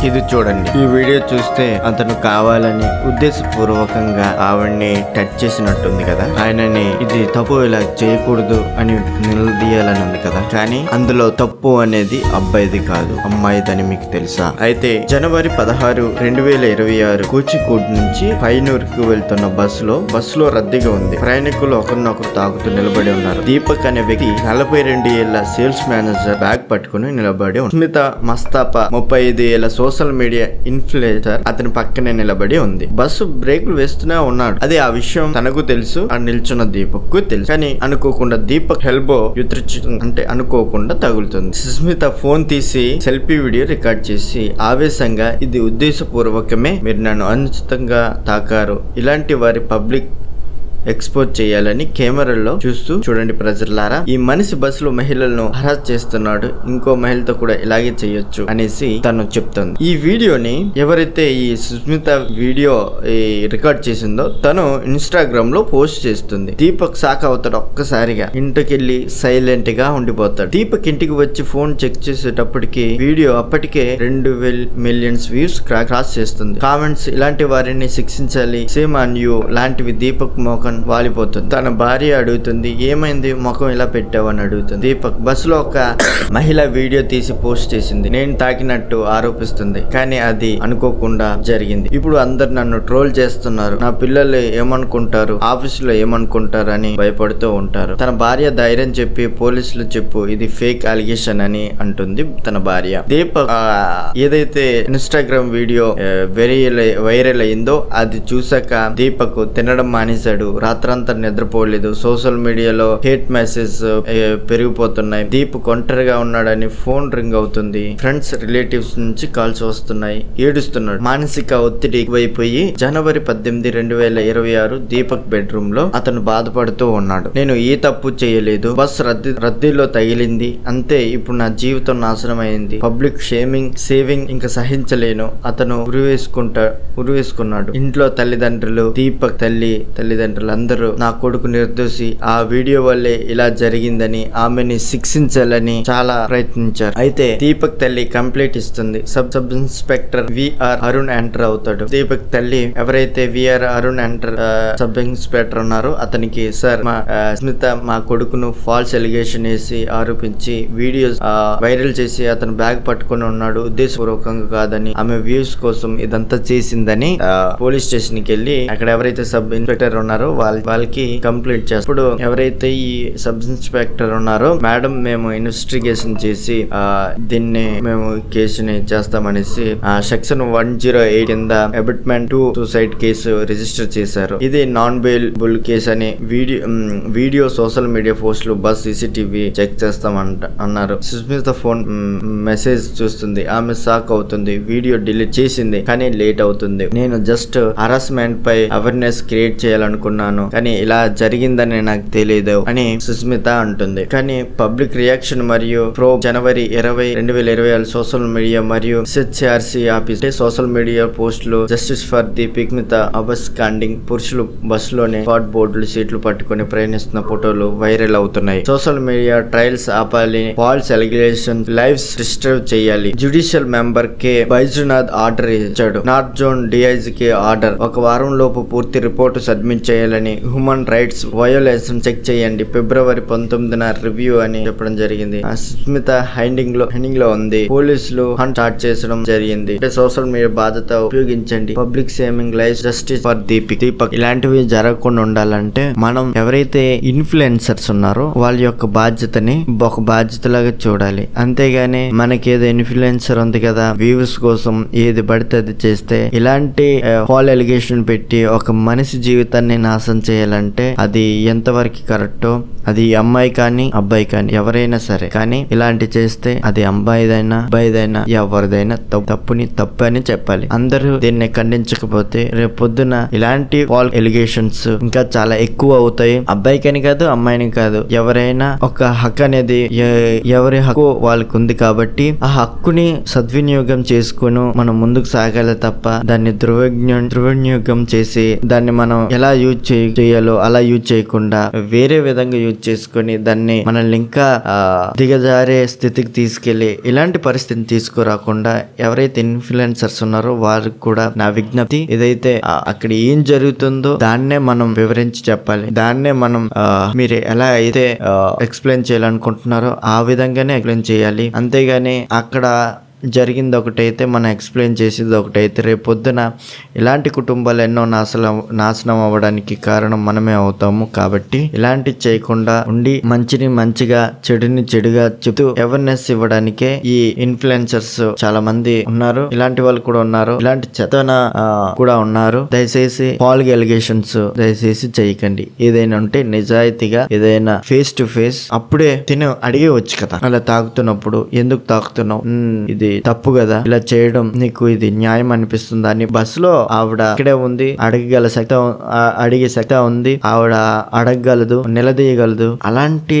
ఇది చూడండి. ఈ వీడియో చూస్తే అతను కావాలని ఉద్దేశపూర్వకంగా ఆవిడ్ని టచ్ చేసినట్టుంది కదా. ఆయనని ఇది తప్పు, ఇలా చేయకూడదు అని నిలదీయాలని ఉంది కదా. కానీ అందులో తప్పు అనేది అబ్బాయిది కాదు, అమ్మాయిదని మీకు తెలుసా? అయితే జనవరి 16, 2026 కూచిపూడి నుంచి పైనూరుకు వెళ్తున్న బస్సులో రద్దీగా ఉంది. ప్రయాణికులు ఒకరినొకరు తాకుతూ నిలబడి ఉన్నారు. దీపక్ అనే వ్యక్తి 42 ఏళ్ల సేల్స్ మేనేజర్ బ్యాగ్ పట్టుకుని నిలబడి ఉంది. స్మిత మస్తాపా 35 ఏళ్ల సోషల్ మీడియా ఇన్ఫ్లుయెన్సర్ అతని పక్కనే నిలబడి ఉంది. బస్సు బ్రేకులు వేస్తూనే ఉన్నాడు. అది ఆ విషయం తనకు తెలుసు, ఆ నిల్చున్న దీపక్ కు తెలుసు. కానీ అనుకోకుండా దీపక్ ఎల్బో అంటే అనుకోకుండా తగులుతుంది. సుస్మిత ఫోన్ తీసి సెల్ఫీ వీడియో రికార్డ్ చేసి ఆవేశంగా, ఇది ఉద్దేశపూర్వకమే, మీరు నన్ను అనుచితంగా తాకారు, ఇలాంటి వారి పబ్లిక్ ఎక్స్పోజ్ చేయాలని కెమెరాలో చూడండి ప్రజలారా, ఈ మనిషి బస్సులో మహిళలను హరాస్ చేస్తున్నాడు, ఇంకో మహిళతో కూడా ఇలాగే చేయొచ్చు అనేసి తను చెప్తుంది. ఈ వీడియోని ఎవరైతే ఈ సుస్మిత వీడియో రికార్డ్ చేసిందో తను ఇన్స్టాగ్రామ్ లో పోస్ట్ చేస్తుంది. దీపక్ షాక్ అవుతాడు. ఒక్కసారిగా ఇంటికెళ్ళి సైలెంట్ గా ఉండిపోతాడు. దీపక్ ఇంటికి వచ్చి ఫోన్ చెక్ చేసేటప్పటికి వీడియో అప్పటికే 2 మిలియన్స్ వ్యూస్ క్రాస్ చేస్తుంది. కామెంట్స్, ఇలాంటి వారిని శిక్షించాలి, సేమ్ ఆన్ యూ లాంటివి. దీపక్ మోకం వాలిపోతుంది. తన భార్య అడుగుతుంది, ఏమైంది ముఖం ఇలా పెట్టావని అడుగుతుంది. దీపక్ బస్సులో ఒక మహిళ వీడియో తీసి పోస్ట్ చేసింది. నేను తాకినట్టు ఆరోపిస్తుంది, కానీ అది అనుకోకుండా జరిగింది. ఇప్పుడు అందరు నన్ను ట్రోల్ చేస్తున్నారు, నా పిల్లలు ఏమనుకుంటారు, ఆఫీసులో ఏమనుకుంటారు అని భయపడుతూ ఉంటారు. తన భార్య ధైర్యం చెప్పి పోలీసులు చెప్పు, ఇది ఫేక్ అలిగేషన్ అని అంటుంది తన భార్య. దీపక్ ఏదైతే ఇన్స్టాగ్రామ్ వీడియో వైరల్ అయిందో అది చూసాక దీపక్ తినడం మానేశాడు. రాత్రంతా నిద్రపోలేదు. సోషల్ మీడియాలో హేట్ మెసేజ్ పెరిగిపోతున్నాయి. దీపక్ ఒంటరిగా ఉన్నాడని ఫోన్ రింగ్ అవుతుంది. ఫ్రెండ్స్, రిలేటివ్స్ నుంచి కాల్స్ వస్తున్నాయి. ఏడుస్తున్నాడు. మానసిక ఒత్తిడి ఎక్కువైపోయి జనవరి 18, 2026 దీపక్ బెడ్రూమ్ లో అతను బాధపడుతూ ఉన్నాడు. నేను ఏ తప్పు చేయలేదు, బస్ రద్దీలో తగిలింది అంతే, ఇప్పుడు నా జీవితం నాశనం అయింది, పబ్లిక్ సేవింగ్ ఇంకా సహించలేను. అతను ఉరివేసుకున్నాడు. ఇంట్లో తల్లిదండ్రులు, దీపక్ తల్లిదండ్రులు అందరూ నా కొడుకు నిర్దోషి, ఆ వీడియో వల్లే ఇలా జరిగిందని, ఆమెని శిక్షించాలని చాలా ప్రయత్నించారు. అయితే దీపక్ తల్లి కంప్లైంట్ ఇస్తుంది. Sub inspector VR Arun enter అవుతాడు. దీపక్ తల్లి ఎవరైతే VR Arun enter sub inspector ఉన్నారో అతనికి, సార్ స్మిత మా కొడుకును ఫాల్స్ ఎలిగేషన్ వేసి ఆరోపించి వీడియోస్ వైరల్ చేసి అతను బ్యాగ్ పట్టుకుని ఉన్నాడు, ఉద్దేశపూర్వకంగా కాదని, ఆమె వ్యూస్ కోసం ఇదంతా చేసిందని పోలీస్ స్టేషన్ కి వెళ్ళి అక్కడ ఎవరైతే సబ్ ఇన్స్పెక్టర్ ఉన్నారో వాళ్ళకి కంప్లీట్ చేస్తారు. ఇప్పుడు ఎవరైతే ఈ సబ్ ఇన్స్పెక్టర్ ఉన్నారో, మేడం మేము ఇన్వెస్టిగేషన్ చేసి దీన్ని మేము కేసుని చేస్తామనేసి సెక్షన్ 108 కింద abetment to suicide case register చేశారు. ఇది నాన్ బెయిలబుల్ కేసు అని వీడియో సోషల్ మీడియా పోస్టులు, బస్ CCTV చెక్ చేస్తామన్నారు. సుస్మిత ఫోన్ మెసేజ్ చూస్తుంది. ఆమె షాక్ అవుతుంది. వీడియో డిలీట్ చేసింది, కానీ లేట్ అవుతుంది. నేను జస్ట్ హరాస్మెంట్ పై అవేర్నెస్ క్రియేట్ చేయాలనుకున్నాను, కానీ ఇలా జరిగిందని నాకు తెలియదు అని సుస్మిత అంటుంది. కానీ పబ్లిక్ రియాక్షన్ మరియు జనవరి 20, 2026 సోషల్ మీడియా మరియు SHRC ఆఫీస్ సోషల్ మీడియా పోస్టులు, జస్టిస్ ఫర్ దీపక్ స్మిత అబస్కాండింగ్, పురుషులు బస్సులోనే స్పాట్ బోర్డులు సీట్లు పట్టుకుని ప్రయాణిస్తున్న ఫోటోలు వైరల్ అవుతున్నాయి. సోషల్ మీడియా ట్రయల్స్ ఆపాలి, ఫాల్స్ అలిగేషన్ లైవ్స్ డిస్టర్బ్ చేయాలి. జ్యుడిషియల్ మెంబర్ కె బైజునాథ్ ఆర్డర్ ఇచ్చాడు. నార్త్ జోన్ DIG కి ఆర్డర్, ఒక వారం లోపు పూర్తి రిపోర్టు సబ్మిట్ చేయాలని, హ్యూమన్ రైట్స్ వయోలేషన్ చెక్ చేయండి, ఫిబ్రవరి 19న రివ్యూ అని చెప్పడం జరిగింది. సుస్మిత హైడింగ్ లో ఉంది. పోలీసులు హంట్ స్టార్ట్ చేసడం జరిగింది. సోషల్ మీడియా బాధ్యత ఉపయోగించండి, public saving life, justice for Deepak. ఇలాంటివి జరగకుండా ఉండాలంటే మనం ఎవరైతే ఇన్ఫ్లుయెన్సర్స్ ఉన్నారో వాళ్ళ యొక్క బాధ్యతని ఒక బాధ్యతలాగా చూడాలి. అంతేగాని మనకేదో ఇన్ఫ్లుయెన్సర్ ఉంది కదా, వ్యూస్ కోసం ఏది పడితే అది చేస్తే, ఇలాంటి ఫాల్ ఎలిగేషన్ పెట్టి ఒక మనిషి జీవితాన్ని నాశనం చేయాలంటే అది ఎంతవరకు కరెక్టో, అది అమ్మాయి కానీ అబ్బాయి కానీ ఎవరైనా సరే, కానీ ఇలాంటి చేస్తే అది అబ్బాయిదైనా అబ్బాయిదైనా ఎవరిదైనా తప్పుని తప్పు అని చెప్పాలి. అందరూ దీన్ని ఖండించకపోతే రేపు పొద్దున ఇలాంటి ఫాల్ ఎలిగేషన్స్ ఇంకా చాలా ఎక్కువ అవుతాయి. అబ్బాయికని కాదు, అమ్మాయిని కాదు, ఎవరైనా ఒక హక్కు అనేది ఎవరి హక్కు వాళ్ళకు ఉంది కాబట్టి ఆ హక్కుని సద్వినియోగం చేసుకుని మనం ముందుకు సాగాలి తప్ప దాన్ని దుర్వినియోగం చేసి దాన్ని మనం ఎలా యూజ్ చేయాలో అలా యూజ్ చేయకుండా వేరే విధంగా యూజ్ చేసుకొని దాన్ని మనల్ని ఇంకా దిగజారే స్థితికి తీసుకెళ్లి ఇలాంటి పరిస్థితిని తీసుకురాకుండా ఎవరైతే ఇన్ఫ్లుయెన్సర్స్ ఉన్నారో వారికి కూడా నా విజ్ఞప్తి, ఏదైతే అక్కడ ఏం జరుగుతుందో దాన్నే మనం వివరించి చెప్పాలి. దాన్నే మనం మీరు ఎలా అయితే ఎక్స్ప్లెయిన్ చేయాలనుకుంటున్నారో ఆ విధంగానే ఎక్స్ప్లెయిన్ చేయాలి. అంతేగాని అక్కడ జరిగింది ఒకటైతే మనం ఎక్స్ప్లెయిన్ చేసేది ఒకటైతే రేపు పొద్దున ఇలాంటి కుటుంబాలు ఎన్నో నాశనం అవ్వడానికి కారణం మనమే అవుతాము. కాబట్టి ఇలాంటి చేయకుండా ఉండి మంచిని మంచిగా చెడుని చెడుగా చెప్తూ అవేర్నెస్ ఇవ్వడానికే ఈ ఇన్ఫ్లుయెన్సర్స్ చాలా మంది ఉన్నారు. ఇలాంటి వాళ్ళు కూడా ఉన్నారు, ఇలాంటి చెత్తన కూడా ఉన్నారు. దయచేసి ఫాల్స్ ఎలిగేషన్స్ దయచేసి చేయకండి. ఏదైనా ఉంటే నిజాయితీగా ఏదైనా ఫేస్ టు ఫేస్ అప్పుడే అడిగేవచ్చు కదా, అలా తాగుతున్నప్పుడు ఎందుకు తాగుతున్నావు, ఇది తప్పు కదా, ఇలా చేయడం నీకు ఇది న్యాయం అనిపిస్తుందా అని బస్సులో ఆవిడ ఇక్కడే ఉంది, అడిగే శక్తి ఉంది, ఆవిడ అడగగలదు, నిలదీయగలదు. అలాంటి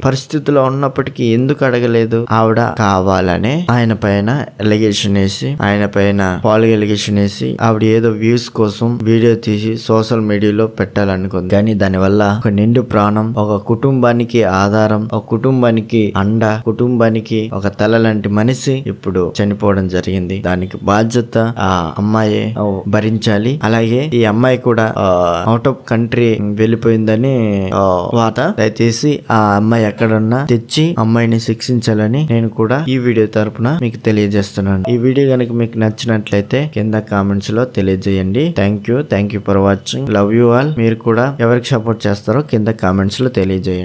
పరిస్థితిలో ఉన్నప్పటికీ ఎందుకు అడగలేదు? ఆవిడ కావాలనే ఆయన పైన ఎలిగేషన్ వేసి, ఆయన పైన ఫాల్స్ ఎలిగేషన్ వేసి ఆవిడ ఏదో వ్యూస్ కోసం వీడియో తీసి సోషల్ మీడియాలో పెట్టాలనుకుంది. కానీ దానివల్ల ఒక నిండు ప్రాణం, ఒక కుటుంబానికి ఆధారం, ఒక కుటుంబానికి అండ, కుటుంబానికి ఒక తల లాంటి మనిషి ఇప్పుడు చనిపోవడం జరిగింది. దానికి బాధ్యత ఆ అమ్మాయి భరించాలి. అలాగే ఈ అమ్మాయి కూడా అవుట్ ఆఫ్ కంట్రీ వెళ్ళిపోయిందని వాత. దయచేసి ఆ అమ్మాయి ఎక్కడున్నా తెచ్చి అమ్మాయిని శిక్షించాలని నేను కూడా ఈ వీడియో తరపున మీకు తెలియజేస్తున్నాను. ఈ వీడియో కనుక మీకు నచ్చినట్లయితే కింద కామెంట్స్ లో తెలియజేయండి. Thank you for watching. Love you all. మీరు కూడా ఎవరికి సపోర్ట్ చేస్తారో కింద కామెంట్స్ లో తెలియజేయండి.